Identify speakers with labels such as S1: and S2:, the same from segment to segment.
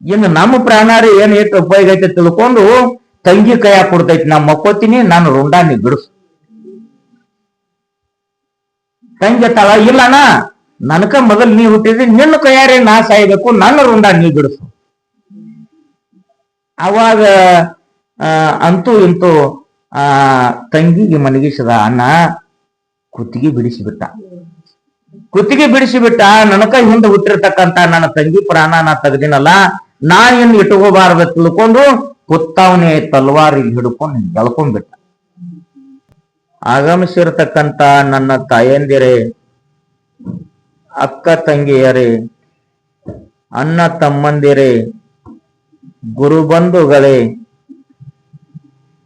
S1: ಇನ್ನು ನಮ್ಮ ಪ್ರಾಣಾರಿ ಏನ್ ಎಷ್ಟು ಉಪಯೋಗ ಐತೆ ತಿಳ್ಕೊಂಡು ತಂಗಿ ಕೈಯಾಗ ಕೊಡ್ತೈತಿ. ನಾ ಮಕ್ಕೋತೀನಿ, ನಾನು ರುಂಡ ನೀ ಬಿಡಿಸು. ತಂಗಿ ತಳ ಇಲ್ಲಣ್ಣ, ನನಕ ಮೊದಲು ನೀ ಹುಟ್ಟಿದ್ರಿ, ನಿನ್ನ ಕೈಯಾರೆ ನಾ ಸಾಯ್ಬೇಕು, ನನ್ನ ರುಂಡ ನೀ ಬಿಡಿಸು. ಅವಾಗ ಅಂತೂ ಇಂತೂ ತಂಗಿಗೆ ಮನಗಿಸಿದ ಅಣ್ಣ ಕುತ್ತಿಗೆ ಬಿಡಿಸಿಬಿಟ್ಟ. ನನಕ ಹಿಂದೆ ಹುಟ್ಟಿರ್ತಕ್ಕಂತ ನನ್ನ ತಂಗಿ ಪ್ರಾಣ ನಾ ತೆಗ್ದಿನಲ್ಲ, ನಾ ಇನ್ನು ಇಟ್ಕೋಬಾರ್ದು ತಿಳ್ಕೊಂಡು ಕುತ್ತವನೇ ತಲ್ವಾರಿಗೆ ಹಿಡ್ಕೊಂಡು ಎಳ್ಕೊಂಡ್ಬಿಟ್ಟ. ಆಗಮಿಸಿರ್ತಕ್ಕಂತ ನನ್ನ ತಾಯಂದಿರೇ, ಅಕ್ಕ ತಂಗಿಯರೇ, ಅಣ್ಣ ತಮ್ಮಂದಿರೇ, ಗುರುಬಂಧುಗಳೇ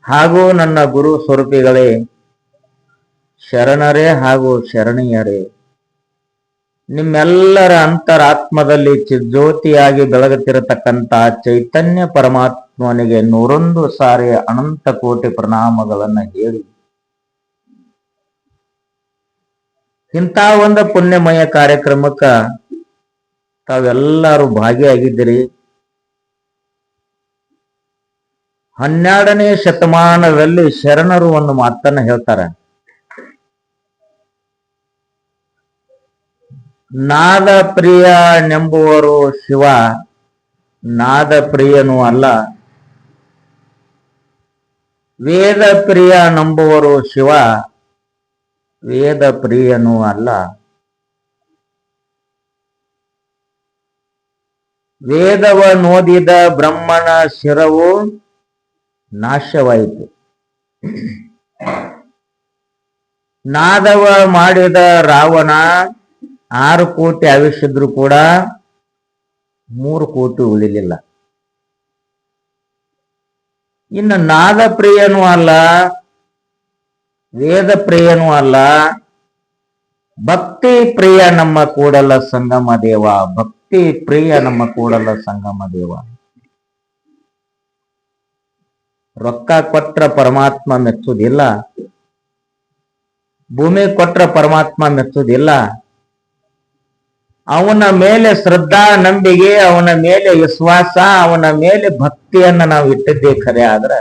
S1: ಹಾಗೂ ನನ್ನ ಗುರು ಸ್ವರೂಪಿಗಳೇ, ಶರಣರೇ ಹಾಗೂ ಶರಣೀಯರೇ, ನಿಮ್ಮೆಲ್ಲರ ಅಂತರಾತ್ಮದಲ್ಲಿ ಚಿಜ್ಯೋತಿಯಾಗಿ ಬೆಳಗುತ್ತಿರತಕ್ಕಂತ ಚೈತನ್ಯ ಪರಮಾತ್ಮನಿಗೆ 101 ಸಾರಿ ಅನಂತ ಕೋಟಿ ಪ್ರಣಾಮಗಳನ್ನ ಹೇಳಿ, ಇಂಥ ಒಂದು ಪುಣ್ಯಮಯ ಕಾರ್ಯಕ್ರಮಕ್ಕ ತಾವೆಲ್ಲರೂ ಭಾಗಿಯಾಗಿದ್ದೀರಿ. 12ನೇ ಶತಮಾನದಲ್ಲಿ ಶರಣರು ಒಂದು ಮಾತನ್ನ ಹೇಳ್ತಾರೆ, ನಾದ ಪ್ರಿಯನೆಂಬುವರು ಶಿವ ನಾದ ಪ್ರಿಯನೂ ಅಲ್ಲ, ವೇದ ಪ್ರಿಯ ನಂಬುವರು ಶಿವ ವೇದ ಪ್ರಿಯನೂ ಅಲ್ಲ. ವೇದವ ನೋದಿದ ಬ್ರಹ್ಮನ ಶಿರವು ನಾಶವಾಯಿತು, ನಾದವ ಮಾಡಿದ ರಾವಣ 6 ಕೋಟಿ ಆವಿಷ್ಟಿದ್ರು ಕೂಡ 3 ಕೋಟಿ ಉಳಿಲಿಲ್ಲ. ಇನ್ನು ನಾದ ಪ್ರಿಯನೂ ಅಲ್ಲ, ವೇದ ಪ್ರಿಯನೂ ಅಲ್ಲ, ಭಕ್ತಿ ಪ್ರಿಯ ನಮ್ಮ ಕೂಡಲ ಸಂಗಮ ದೇವ, ಭಕ್ತಿ ಪ್ರಿಯ ನಮ್ಮ ಕೂಡಲ ಸಂಗಮ ದೇವ. ರೊಕ್ಕ ಕೊಟ್ರ ಪರಮಾತ್ಮ ಮೆಚ್ಚುವುದಿಲ್ಲ, ಭೂಮಿ ಕೊಟ್ರ ಪರಮಾತ್ಮ ಮೆಚ್ಚುವುದಿಲ್ಲ. ಅವನ ಮೇಲೆ ಶ್ರದ್ಧಾ ನಂಬಿಕೆ, ಅವನ ಮೇಲೆ ವಿಶ್ವಾಸ, ಅವನ ಮೇಲೆ ಭಕ್ತಿಯನ್ನ ನಾವು ಇಟ್ಟಿದ್ದೇ ಖರೆ ಆದ್ರೆ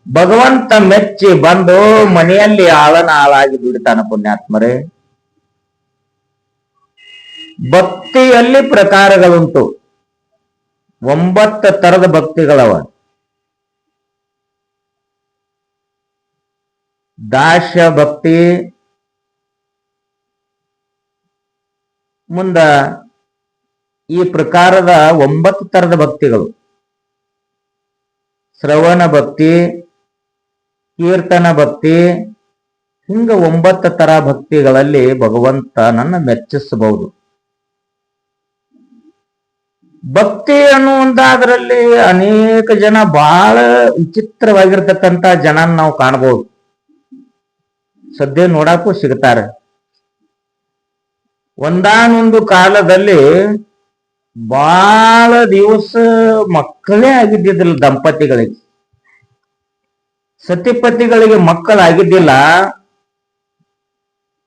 S1: ಭಗವಂತ ಮೆಚ್ಚಿ ಬಂದು ಮನೆಯಲ್ಲಿ ಆಳನ ಆಳಾಗಿ ದುಡಿತಾನ. ಪುಣ್ಯಾತ್ಮರೇ, ಭಕ್ತಿಯಲ್ಲಿ ಪ್ರಕಾರಗಳುಂಟು, 9 ತರದ ಭಕ್ತಿಗಳವ. ದಾಶ ಭಕ್ತಿ, ಮುಂದ ಈ ಪ್ರಕಾರದ 9 ತರದ ಭಕ್ತಿಗಳು. ಶ್ರವಣ ಭಕ್ತಿ, ಕೀರ್ತನ ಭಕ್ತಿ, ಹಿಂಗ 9 ತರ ಭಕ್ತಿಗಳಲ್ಲಿ ಭಗವಂತನನ್ನ ಮೆಚ್ಚಿಸಬಹುದು. ಭಕ್ತಿ ಅನ್ನುವಂತಾದ್ರಲ್ಲಿ ಅನೇಕ ಜನ ಬಹಳ ವಿಚಿತ್ರವಾಗಿರ್ತಕ್ಕಂಥ ಜನ ನಾವು ಕಾಣಬಹುದು, ಸದ್ಯ ನೋಡಕ್ಕೂ ಸಿಗ್ತಾರೆ. ಒಂದಾನೊಂದು ಕಾಲದಲ್ಲಿ ಬಹಳ ದಿವಸ ಮಕ್ಕಳೇ ಆಗಿದ್ದಿದ್ದಿಲ್ಲ ದಂಪತಿಗಳಿಗೆ, ಸತಿಪತಿಗಳಿಗೆ ಮಕ್ಕಳಾಗಿದ್ದಿಲ್ಲ.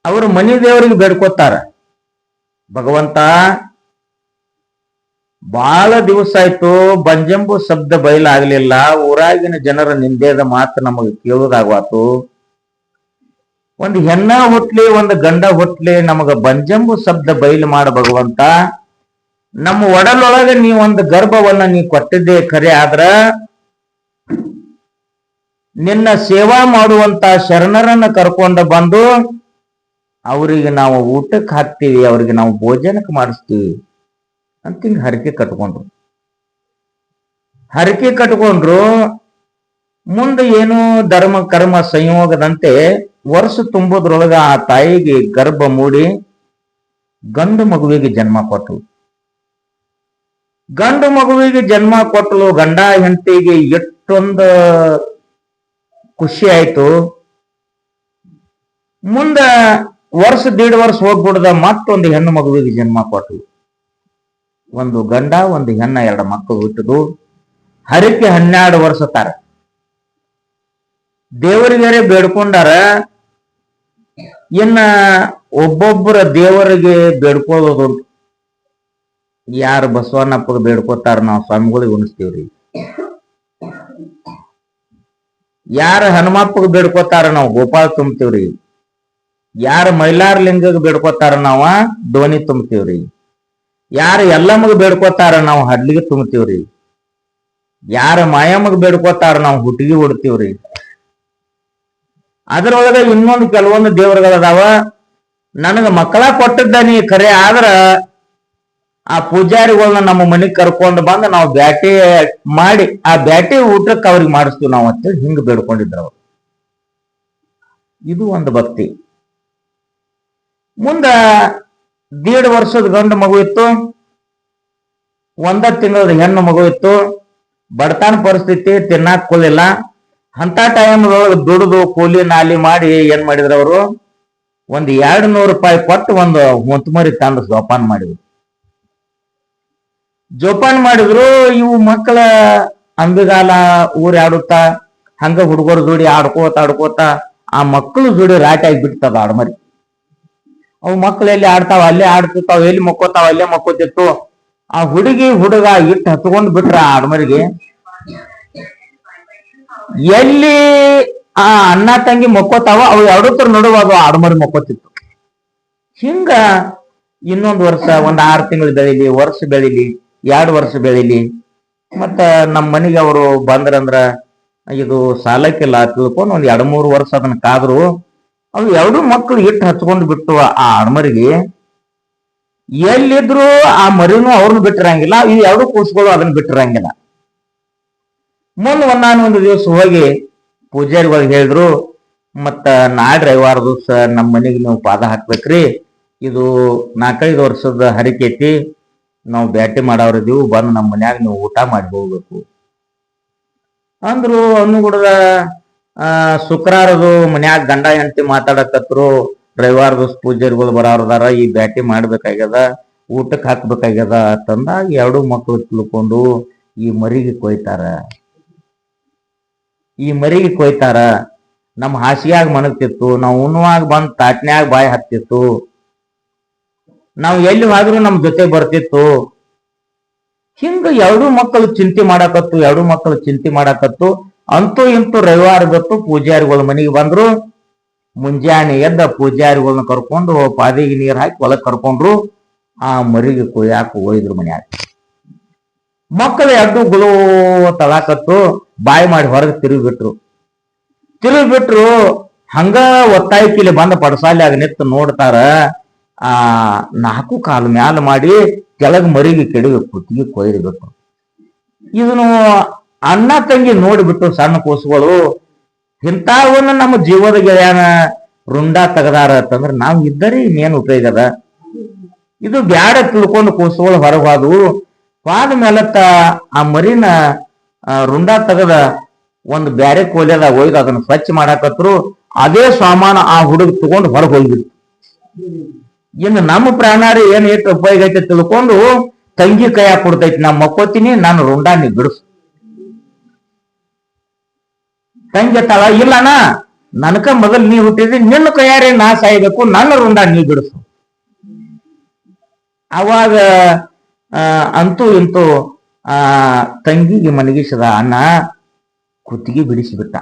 S1: ಅವರು ಮನಿ ದೇವರಿಗೆ ಬೇಡ್ಕೋತಾರ, ಭಗವಂತ ಬಹಳ ದಿವಸ ಆಯ್ತು ಬಂಜಂಬು ಶಬ್ದ ಬಯಲಾಗ್ಲಿಲ್ಲ, ಊರಾಗಿನ ಜನರ ನಿಂದೇದ ಮಾತು ನಮಗೆ ಕೇಳುವುದಾಗ್ವಾತು. ಒಂದು ಹೆಣ್ಣ ಹುಟ್ಲಿ ಒಂದು ಗಂಡ ಹುಟ್ಲಿ ನಮಗ ಬಂಜಂಬು ಶಬ್ದ ಬಯಲು ಮಾಡ ಭಗವಂತ. ನಮ್ಮ ಒಡಲೊಳಗೆ ನೀ ಒಂದು ಗರ್ಭವನ್ನ ನೀ ಕೊಟ್ಟಿದ್ದೆ ಖರೆ ಆದ್ರ ನಿನ್ನ ಸೇವಾ ಮಾಡುವಂತ ಶರಣರನ್ನ ಕರ್ಕೊಂಡು ಬಂದು ಅವರಿಗೆ ನಾವು ಊಟಕ್ಕೆ ಹಾಕ್ತೀವಿ, ಅವ್ರಿಗೆ ನಾವು ಭೋಜನಕ್ಕೆ ಮಾಡಿಸ್ತೀವಿ ಅಂತ ಹಿಂಗ ಹರಕೆ ಕಟ್ಕೊಂಡ್ರು. ಮುಂದೆ ಏನು ಧರ್ಮ ಕರ್ಮ ಸಂಯೋಗದಂತೆ ವರ್ಷ ತುಂಬುದ್ರೊಳಗ ಆ ತಾಯಿಗೆ ಗರ್ಭ ಮೂಡಿ ಗಂಡು ಮಗುವಿಗೆ ಜನ್ಮ ಕೊಟ್ಟಳು. ಗಂಡ ಹೆಂಡತಿಗೆ ಎಷ್ಟೊಂದು ಖುಷಿ ಆಯ್ತು. ಮುಂದ ವರ್ಷ 1.5 ವರ್ಷ ಹೋಗ್ಬಿಡ್ದ ಮತ್ತೊಂದು ಹೆಣ್ಣು ಮಗುವಿಗೆ ಜನ್ಮ ಕೊಟ್ಟಳು. ಒಂದು ಗಂಡ ಒಂದು ಹೆಣ್ಣ 2 ಮಕ್ಕಳು ಹುಟ್ಟಿದು. ಹರಕೆ 12 ವರ್ಷ ತಾರ. ದೇವರಿಗಾರೆ ಬೇಡ್ಕೊಂಡಾರ. ಇನ್ನ ಒಬ್ಬೊಬ್ಬರ ದೇವರಿಗೆ ಬೇಡ್ಕೊಳ್ಳೋದು ಯಾರು ಬಸವಣ್ಣಪ್ಪಗೆ ಬೇಡ್ಕೋತಾರ ನಾವು ಸ್ವಾಮಿಗಳಿಗೆ ಉಣಿಸ್ತೀವ್ರಿ. ಯಾರ ಹನುಮಪ್ಪಗೆ ಬೇಡ್ಕೋತಾರ ನಾವು ಗೋಪಾಲ ತುಂಬ್ತೀವ್ರಿ. ಯಾರ ಮೈಲಾರ ಲಿಂಗಗೆ ಬೇಡ್ಕೋತಾರ ನಾವ ದೋಣಿ ತುಂಬ್ತೀವ್ರಿ. ಯಾರ ಎಲ್ಲಮ್ಮಗ ಬೇಡ್ಕೋತಾರ ನಾವು ಹಡ್ಲಿಗೆ ತುಂಬ್ತೀವ್ರಿ. ಯಾರ ಮಾಯಮ್ಮಗ ಬೇಡ್ಕೋತಾರ ನಾವು ಹುಟ್ಟಿಗೆ ಹೊಡ್ತೀವ್ರಿ. ಅದ್ರೊಳಗ ಇನ್ನೊಂದು ಕೆಲವೊಂದು ದೇವರುಗಳದಾವ. ನನಗ ಮಕ್ಕಳ ಕೊಟ್ಟಿದ್ದ ನೀ ಖರೆ ಆದ್ರ ಆ ಪೂಜಾರಿಗಳನ್ನ ನಮ್ಮ ಮನೆಗ್ ಕರ್ಕೊಂಡು ಬಂದು ನಾವು ಬ್ಯಾಟಿ ಮಾಡಿ ಆ ಬ್ಯಾಟಿ ಊಟಕ್ಕೆ ಅವ್ರಿಗೆ ಮಾಡಿಸ್ತೀವಿ ನಾವು ಅಂತೇಳಿ ಹಿಂಗ ಬೇಡ್ಕೊಂಡಿದ್ರ ಅವ್ರು. ಇದು ಒಂದು ಭಕ್ತಿ. ಮುಂದ 1.5 ವರ್ಷದ ಗಂಡು ಮಗು ಇತ್ತು, 1 ತಿಂಗಳದ ಹೆಣ್ಣು ಮಗು ಇತ್ತು. ಬಡತನ ಪರಿಸ್ಥಿತಿ, ತಿನ್ನಾಕ್ ಕೊಲಿಲ್ಲ. ಅಂತ ಟೈಮ್ದೊಳಗೆ ದುಡಿದು ಕೂಲಿ ನಾಲಿ ಮಾಡಿ ಏನ್ ಮಾಡಿದ್ರು ಅವರು, ಒಂದು 200 ರೂಪಾಯಿ ಕೊಟ್ಟು ಒಂದು ಹೊಂತಮರಿ ತಂದು ಜೋಪಾನ ಮಾಡಿದ್ರು. ಇವು ಮಕ್ಕಳ ಅಂಬಿಗಾಲ ಊರಾಡುತ್ತಾ ಹಂಗ ಹುಡುಗರು ಜೋಡಿ ಆಡ್ಕೋತ ಆ ಮಕ್ಕಳು ಜೋಡಿ ರಾಟಿ ಆಗಿ ಬಿಡ್ತದ ಆಡ್ಮರಿ. ಅವು ಮಕ್ಕಳು ಎಲ್ಲಿ ಆಡ್ತಾವ ಅಲ್ಲೇ ಆಡ್ತಿರ್ತಾವ, ಎಲ್ಲಿ ಮಕ್ಕೋತಾವ ಅಲ್ಲೇ ಮಕ್ಕೋತಿತ್ತು. ಆ ಹುಡುಗ ಇಟ್ಟು ಹತ್ಕೊಂಡ್ ಬಿಟ್ರ ಆ ಆಡ್ಮರಿಗೆ. ಎಲ್ಲಿ ಆ ಅಣ್ಣ ತಂಗಿ ಮಕ್ಕೋತಾವ ಅವು ಎರಡೂತರ ನಡುವ ಅದು ಆಡ್ಮರಿ ಮಕ್ಕೋತಿತ್ತು. ಹಿಂಗ ಇನ್ನೊಂದು ವರ್ಷ, 6 ತಿಂಗಳು ಬೆಳಿಲಿ, ವರ್ಷ ಬೆಳಿಲಿ, 2 ವರ್ಷ ಬೆಳಿಲಿ. ಮತ್ತ ನಮ್ಮ ಮನೆಗೆ ಅವರು ಬಂದ್ರಂದ್ರ ಇದು ಸಾಲಕ್ಕಿಲ್ಲ ತಿಳ್ಕೊಂಡು 2-3 ವರ್ಷ ಅದನ್ನ ಕಾದ್ರು. ಅವು 2 ಮಕ್ಕಳು ಇಟ್ಟು ಹಚ್ಕೊಂಡು ಬಿಟ್ಟು ಆ ಆಡ್ಮರಿಗೆ. ಎಲ್ಲಿದ್ರು ಆ ಮರಿನೂ ಅವ್ರನ್ನ ಬಿಟ್ಟಿರಂಗಿಲ್ಲ, ಈ 2 ಕೂಸ್ಗಳು ಅದನ್ನ ಬಿಟ್ಟಿರಂಗಿಲ್ಲ. ಮುಂದೆ ಒಂದು ದಿವಸ ಹೋಗಿ ಪೂಜಾರಿಗಳಿಗೆ ಹೇಳಿದ್ರು, ಮತ್ತ ನಾಳೆ ರವಿವಾರ ದಿವಸ ನಮ್ಮ ಮನೆಗೆ ನೀವು ಪಾದ ಹಾಕ್ಬೇಕ್ರಿ, ಇದು 4-5 ವರ್ಷದ ಹರಿಕೆ ಐತಿ, ನಾವು ಬ್ಯಾಟಿ ಮಾಡವ್ರಿದೀವು, ಬಂದು ನಮ್ಮ ಮನ್ಯಾಗ ನೀವು ಊಟ ಮಾಡಿ ಹೋಗ್ಬೇಕು ಅಂದ್ರು. ಅನ್ನುಗುಡದ ಶುಕ್ರವಾರದು ಮನ್ಯಾಗ ಗಂಡ ಹೆಂಡತಿ ಮಾತಾಡಕತ್ರು. ರವಿವಾರ ದಿವಸ ಪೂಜಾರಿಗಳು ಬರೋರ್ದಾರ, ಈ ಬ್ಯಾಟಿ ಮಾಡ್ಬೇಕಾಗ್ಯದ, ಊಟಕ್ಕೆ ಹಾಕ್ಬೇಕಾಗ್ಯದ ಅಂತಂದಾಗ 2 ಮಕ್ಕಳು ತಿಳ್ಕೊಂಡು ಈ ಮರಿಗೆ ಕೊಯ್ತಾರ. ನಮ್ಮ ಹಾಸಿಯಾಗ ಮಣಗ್ತಿತ್ತು, ನಾವು ಉಣ್ಣುವಾಗ ಬಂದ್ ತಾಟ್ನ್ಯಾಗ ಬಾಯಿ ಹತ್ತಿತ್ತು, ನಾವು ಎಲ್ಲಿ ಹೋದ್ರು ನಮ್ ಜೊತೆ ಬರ್ತಿತ್ತು. ಹಿಂಗ 2 ಮಕ್ಕಳು ಚಿಂತೆ ಮಾಡಾಕತ್ತು. ಅಂತೂ ಇಂತೂ ರವಿವಾರ ಗೊತ್ತು ಪೂಜಾರಿಗಳ ಮನೆಗೆ ಬಂದ್ರು. ಮುಂಜಾನೆ ಎದ್ದ ಪೂಜಾರಿಗಳನ್ನ ಕರ್ಕೊಂಡು ಪಾದಿಗೆ ನೀರ್ ಹಾಕಿ ಹೊಲಕ್ ಕರ್ಕೊಂಡ್ರು. ಆ ಮರಿಗೆ ಕೊಯ್ಯಾಕ ಹೋಯ್ದ್ರು ಮನ್ಯಾಗ. ಮಕ್ಕಳು 2 ಗುಳು ತಳಾಕತ್ತು, ಬಾಯಿ ಮಾಡಿ ಹೊರಗೆ ತಿರುಗಿಬಿಟ್ರು. ಹಂಗ ಒತ್ತಾಯ್ಕಿಲಿ ಬಂದ ಪಡಸಾಲ್ಯಾಗ ನಿತ್ತು ನೋಡ್ತಾರ. ಆ 4 ಕಾಲು ಮ್ಯಾಲ ಮಾಡಿ ಕೆಳಗ್ ಮರಿಗೆ ಕೆಡವಿ ಕುತ್ತಿಗೆ ಕೊಯ್ದುಬಿಟ್ರು. ಇದನ್ನು ಅಣ್ಣ ತಂಗಿ ನೋಡ್ಬಿಟ್ಟು ಸಣ್ಣ ಕೂಸುಗಳು, ಇಂಥವನ್ನ ನಮ್ಮ ಜೀವದ ಗೆಳೆಯನ ರುಂಡ ತೆಗದಾರ ಅಂತಂದ್ರೆ ನಾವು ಇದ್ದರಿ ಇನ್ನೇನು ಉಪಯೋಗ ಅದ. ಇದು ಬ್ಯಾಡ ತಿಳ್ಕೊಂಡು ಕೂಸುಗಳು ಹೊರಗೆ ಹೋದ ಮೇಲತ್ತ ಆ ಮರಿನ ರುಂಡ ತೆಗದ ಒಂದು ಬ್ಯಾರೆ ಕೋಲೆದ ಒಯ್ದು ಅದನ್ನ ಸ್ವಚ್ಛ ಮಾಡಾಕತ್ರು. ಅದೇ ಸಾಮಾನ ಆ ಹುಡುಗ ತಗೊಂಡು ಹೊರಗೆ ಹೋಗ್ಬಿಟ್ಟು, ಇನ್ನು ನಮ್ಮ ಪ್ರಾಣಾರಿ ಏನ್ ಎಷ್ಟು ಉಪಯೋಗ ಐತೆ ತಿಳ್ಕೊಂಡು ತಂಗಿ ಕೈಯಾಗ ಕೊಡ್ತೈತಿ, ನಾ ಮಕ್ಕೋತೀನಿ, ನಾನು ರುಂಡ ನೀ ಬಿಡಿಸು. ತಂಗಿ ತಳ ಇಲ್ಲಣ್ಣ, ನನಕ ಮೊದಲು ನೀ ಹುಟ್ಟಿದ್ರಿ, ನಿನ್ನ ಕೈಯಾರೆ ನಾ ಸಾಯ್ಬೇಕು, ನನ್ನ ರುಂಡ ನೀ ಬಿಡಿಸು. ಅವಾಗ ಅಂತೂ ಇಂತೂ ತಂಗಿಗೆ ಮನಗಿಸಿದ ಅಣ್ಣ ಕುತ್ತಿಗೆ ಬಿಡಿಸಿಬಿಟ್ಟ.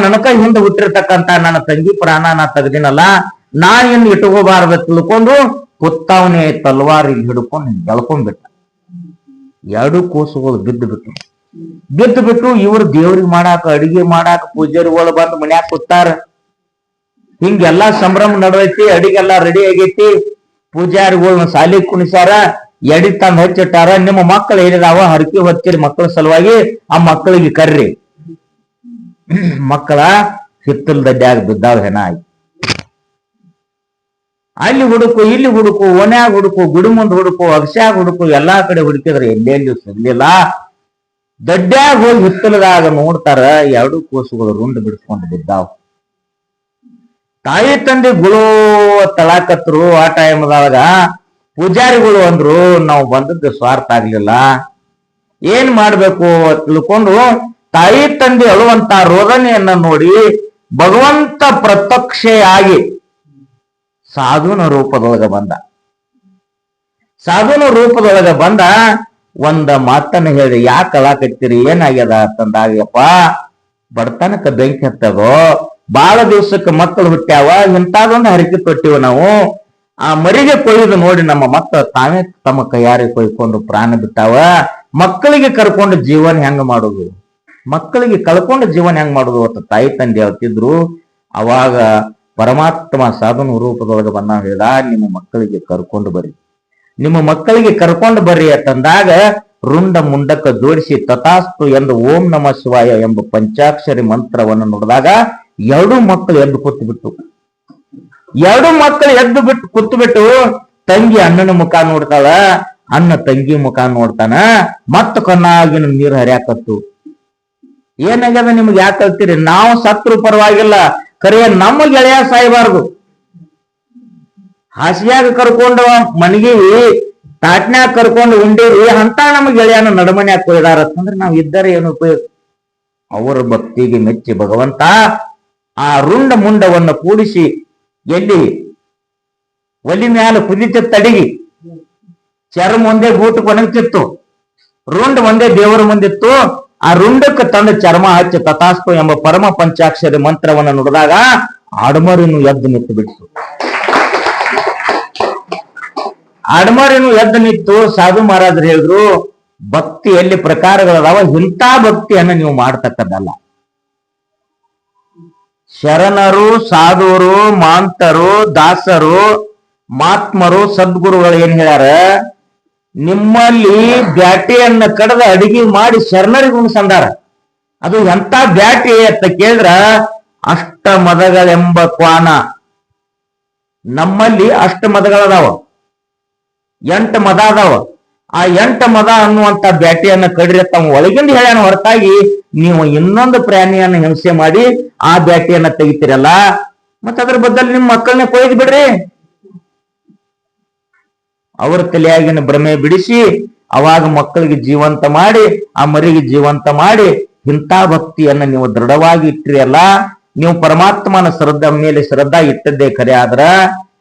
S1: ನನಕ ಹಿಂದೆ ಹುಟ್ಟಿರ್ತಕ್ಕಂತ ನನ್ನ ತಂಗಿ ಪ್ರಾಣ ನಾ ತೆಗ್ದಿನಲ್ಲ, ನಾ ಇನ್ನು ಇಟ್ಕೋಬಾರ್ದ ತಿಳ್ಕೊಂಡು ಕುತ್ತವನೇ ತಲ್ವಾರಿಗೆ ಹಿಡ್ಕೊಂಡು ಎಳ್ಕೊಂಡ್ಬಿಟ್ಟ. 2 ಕೂಸುಗಳು ಬಿದ್ದು ಇವರು ದೇವ್ರಿಗೆ ಮಾಡಾಕ, ಅಡಿಗೆ ಮಾಡಾಕ ಪೂಜಾರಿಗಳು ಬಂದು ಮನ್ಯಾಗ ಕೂತಾರ. ಹಿಂಗೆಲ್ಲಾ ಸಂಭ್ರಮ ನಡೈತಿ, ಅಡಿಗೆಲ್ಲಾ ರೆಡಿ ಆಗೈತಿ. ಪೂಜಾರಿಗಳನ್ನ ಸಾಲಿ ಕುಣಿಸ್ಯಾರ, ಎಡಿ ತಂದು ಹಚ್ಚಿಟ್ಟಾರ. ನಿಮ್ಮ ಮಕ್ಕಳು ಏನಿದಾವ ಹರಕೆ ಹೊತ್ತಿರಿ ಮಕ್ಕಳ ಸಲುವಾಗಿ, ಆ ಮಕ್ಕಳಿಗೆ ಕರ್ರಿ. ಮಕ್ಕಳ ಹಿತ್ತಲ್ ದಡ್ಡ್ಯಾಗ ಬಿದ್ದಾವ ಹೆಣ ಆಯ್ತು. ಅಲ್ಲಿ ಹುಡುಕು, ಇಲ್ಲಿ ಹುಡುಕು, ಓನ್ಯಾಗ ಹುಡುಕು, ಗುಡಿ ಮುಂದ್ ಹುಡುಕು, ಅಗಸ್ಯಾಗ ಹುಡುಕು, ಎಲ್ಲಾ ಕಡೆ ಹುಡುಕಿದ್ರೆ ಎಲ್ಲೆಲ್ಲೂ ಸಿಗ್ಲಿಲ್ಲ. ದಡ್ಡ್ಯಾಗ ಹೋಗಿ ಹಿತ್ತಲದಾಗ ನೋಡ್ತಾರ, 2 ಕೂಸುಗಳು ರುಂಡ್ ಬಿಡಿಸ್ಕೊಂಡು ಬಿದ್ದಾವ. ತಾಯಿ ತಂದೆ ಗುಳು ತಳಾಕತ್ರು. ಆ ಟೈಮ್ದಾಗ ಪೂಜಾರಿಗಳು ಅಂದ್ರು, ನಾವು ಬಂದದ್ದು ಸ್ವಾರ್ಥ ಆಗ್ಲಿಲ್ಲ, ಏನ್ ಮಾಡ್ಬೇಕು ತಿಳ್ಕೊಂಡು ತಾಯಿ ತಂದೆ ಅಳುವಂತ ರೋದನೆಯನ್ನ ನೋಡಿ ಭಗವಂತ ಪ್ರತ್ಯಕ್ಷೆಯಾಗಿ ಸಾಧುನ ರೂಪದೊಳಗ ಬಂದ. ಸಾಧುನ ರೂಪದೊಳಗ ಬಂದ ಒಂದ ಮಾತನ್ನ ಹೇಳಿ ಯಾಕೆ ಅಳಾಕತ್ತೀರಿ ಏನಾಗ್ಯದ ಅಂತಂದಾಗಪ್ಪ ಬಡತನಕ್ಕ ಬೆಂಕಿ ಹತ್ತದೋ ಬಾಳ ದಿವ್ಸಕ್ಕೆ ಮಕ್ಕಳು ಹುಟ್ಟ್ಯಾವ ಇಂತಾದೊಂದು ಹರಕೆ ತೊಟ್ಟಿವ ನಾವು ಆ ಮರಿಗೆ ಕೊಯ್ದು ನೋಡಿ ನಮ್ಮ ಮಕ್ಕಳು ತಾವೇ ತಮ್ಮ ಕೈಯಾರಿಗೆ ಕೊಯ್ಕೊಂಡು ಪ್ರಾಣ ಬಿಟ್ಟಾವ ಮಕ್ಕಳಿಗೆ ಕರ್ಕೊಂಡು ಜೀವನ ಹೆಂಗ ಮಾಡುದು ಮಕ್ಕಳಿಗೆ ಕಳ್ಕೊಂಡು ಜೀವನ ಹೆಂಗ್ ಮಾಡುದು ಅಂತ ತಾಯಿ ತಂದೆ ಹೇಳ್ತಿದ್ರು ಅವಾಗ ಪರಮಾತ್ಮ ಸಾಧನ ರೂಪದೊಳಗೆ ಬಂದ ಹೇಳಿದ ನಿಮ್ಮ ಮಕ್ಕಳಿಗೆ ಕರ್ಕೊಂಡು ಬರ್ರಿ ನಿಮ್ಮ ಮಕ್ಕಳಿಗೆ ಕರ್ಕೊಂಡು ಬರ್ರಿ ಅಂತಂದಾಗ ರುಂಡ ಮುಂಡಕ್ಕ ಜೋಡಿಸಿ ತಥಾಸ್ತು ಎಂದು ಓಂ ನಮ ಶಿವಾಯ ಎಂಬ ಪಂಚಾಕ್ಷರಿ ಮಂತ್ರವನ್ನು ನೋಡಿದಾಗ ಎರಡು ಮಕ್ಕಳು ಎದ್ದು ಕೂತು ಬಿಟ್ಟು ಕೂತು ಬಿಟ್ಟು ತಂಗಿ ಅಣ್ಣನ ಮುಖ ನೋಡ್ತಾಳ ಅಣ್ಣ ತಂಗಿ ಮುಖ ನೋಡ್ತಾನ ಮತ್ತ ಕಣ್ಣಾಗಿನ ನೀರು ಹರಿಯಾಕತ್ತು ಏನಾಗ್ಯದ ನಿಮ್ಗೆ ಯಾಕೆ ಕಲ್ತೀರಿ ನಾವು ಸತ್ರು ಪರವಾಗಿಲ್ಲ ಕರೆ ನಮ್ಮ ಗೆಳೆಯ ಸಾಯಬಾರ್ದು ಹಾಸಿಯಾಗ ಕರ್ಕೊಂಡು ಮನಗಿ ತಾಟ್ನ್ಯಾಗ ಕರ್ಕೊಂಡು ಉಂಡೇರಿ ಅಂತ ನಮ್ಮ ಗೆಳೆಯನ ನಡಮನ್ಯಾಗ ಕೊಯ್ದಾರ ಅಂತಂದ್ರೆ ನಾವ್ ಇದ್ದರೆ ಏನು ಉಪಯೋಗ ಅವರ ಭಕ್ತಿಗೆ ಮೆಚ್ಚಿ ಭಗವಂತ ಆ ರುಂಡ ಮುಂಡವನ್ನು ಕೂಡಿಸಿ ಎಲ್ಲಿ ಒಲಿ ಮ್ಯಾಲ ಕುದಿತಿತ್ತು ಅಡಿಗೆ ಚರ್ಮ ಒಂದೇ ಗೂಟಕ್ಕೆ ಒಣಗ್ತಿತ್ತು ರುಂಡ ಒಂದೇ ದೇವರ ಮುಂದಿತ್ತು ಆ ರುಂಡಕ್ಕೆ ತಂದ ಚರ್ಮ ಹಚ್ಚಿ ತಥಾಸ್ತು ಎಂಬ ಪರಮ ಪಂಚಾಕ್ಷರಿ ಮಂತ್ರವನ್ನು ನುಡಿದಾಗ ಆಡಮರಿನು ಎದ್ದು ನಿಂತು ಬಿಟ್ಟು ಆಡಮರಿನು ಎದ್ದು ನಿಂತು ಸಾಧು ಮಹಾರಾಜರು ಹೇಳಿದ್ರು ಭಕ್ತಿ ಎಲ್ಲಿ ಪ್ರಕಾರಗಳದಾವ ಇಂಥ ಭಕ್ತಿಯನ್ನ ನೀವು ಮಾಡ್ತಕ್ಕದ್ದಲ್ಲ ಶರಣರು ಸಾಧುರು ಮಾಂತರು ದಾಸರು ಮಾತ್ಮರು ಸದ್ಗುರುಗಳು ಏನ್ ಹೇಳ್ಯಾರ ನಿಮ್ಮಲ್ಲಿ ಬ್ಯಾಟಿಯನ್ನ ಕಡದ ಅಡಿಗೆ ಮಾಡಿ ಶರಣರಿಗೆ ಉಣಿಸಂದಾರ ಅದು ಎಂತ ಬ್ಯಾಟಿ ಅಂತ ಕೇಳಿದ್ರ ಅಷ್ಟ ಮದಗಳೆಂಬ ಕ್ವಾನ ನಮ್ಮಲ್ಲಿ ಅಷ್ಟ ಮದಗಳದಾವ 8 ಮದ ಅದಾವ ಆ 8 ಮದ ಅನ್ನುವಂತ ಬ್ಯಾಟಿಯನ್ನ ಕಡಿರಿ ತಮ್ಮ ಒಳಗಿಂದ ಹೇಳ್ಯಾನ ಹೊರತಾಗಿ ನೀವು ಇನ್ನೊಂದು ಪ್ರಾಣಿಯನ್ನ ಹಿಂಸೆ ಮಾಡಿ ಆ ಬ್ಯಾಟಿಯನ್ನ ತೆಗಿತೀರಲ್ಲ ಮತ್ತ ಅದ್ರ ಬದಲು ನಿಮ್ ಮಕ್ಕಳನ್ನ ಕೊಯ್ದು ಬಿಡ್ರಿ ಅವ್ರ ತಲೆಯಾಗಿನ ಭ್ರಮೆ ಬಿಡಿಸಿ ಅವಾಗ ಮಕ್ಕಳಿಗೆ ಜೀವಂತ ಮಾಡಿ ಆ ಮರಿಗೆ ಜೀವಂತ ಮಾಡಿ ಇಂಥ ಭಕ್ತಿಯನ್ನ ನೀವು ದೃಢವಾಗಿ ಇಟ್ರಿ ಅಲ್ಲ ನೀವು ಪರಮಾತ್ಮನ ಮೇಲೆ ಶ್ರದ್ಧಾ ಇಟ್ಟದ್ದೇ ಖರೆ ಆದ್ರ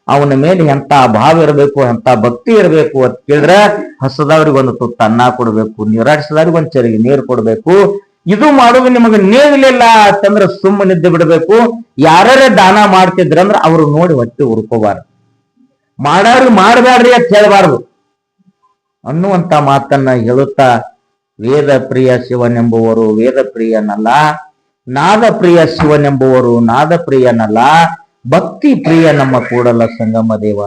S1: ಅವನ ಮೇಲೆ ಎಂತ ಭಾವ ಇರಬೇಕು ಎಂತ ಭಕ್ತಿ ಇರಬೇಕು ಅಂತ ಕೇಳಿದ್ರೆ ಹಸದವ್ರಿಗೆ ಒಂದು ತುತ್ತ ಅನ್ನ ಕೊಡ್ಬೇಕು ನೀರಾಡಿಸಿದವ್ರಿಗೆ ಒಂದ್ ಚರಿಗೆ ನೀರು ಕೊಡ್ಬೇಕು ಇದು ಮಾಡೋದು ನಿಮಗೆ ನೇಗಲಿಲ್ಲ ಅಂತಂದ್ರೆ ಸುಮ್ಮನಿದ್ದು ಬಿಡಬೇಕು ಯಾರೇ ದಾನ ಮಾಡ್ತಿದ್ರಂದ್ರ ಅವ್ರು ನೋಡಿ ಹೊಟ್ಟೆ ಉರ್ಕೋಬಾರ್ದು ಮಾಡೋರಿಗೆ ಮಾಡಬೇಡ್ರಿ ಅಂತ ಹೇಳ್ಬಾರ್ದು ಅನ್ನುವಂತ ಮಾತನ್ನ ಹೇಳುತ್ತಾ ವೇದ ಪ್ರಿಯ ಶಿವನೆಂಬುವರು ವೇದ ಪ್ರಿಯನಲ್ಲ ನಾದ ಪ್ರಿಯ ಶಿವನೆಂಬುವರು ನಾದ ಪ್ರಿಯನಲ್ಲ ಭಕ್ತಿ ಪ್ರಿಯ ನಮ್ಮ ಕೂಡಲ ಸಂಗಮ ದೇವ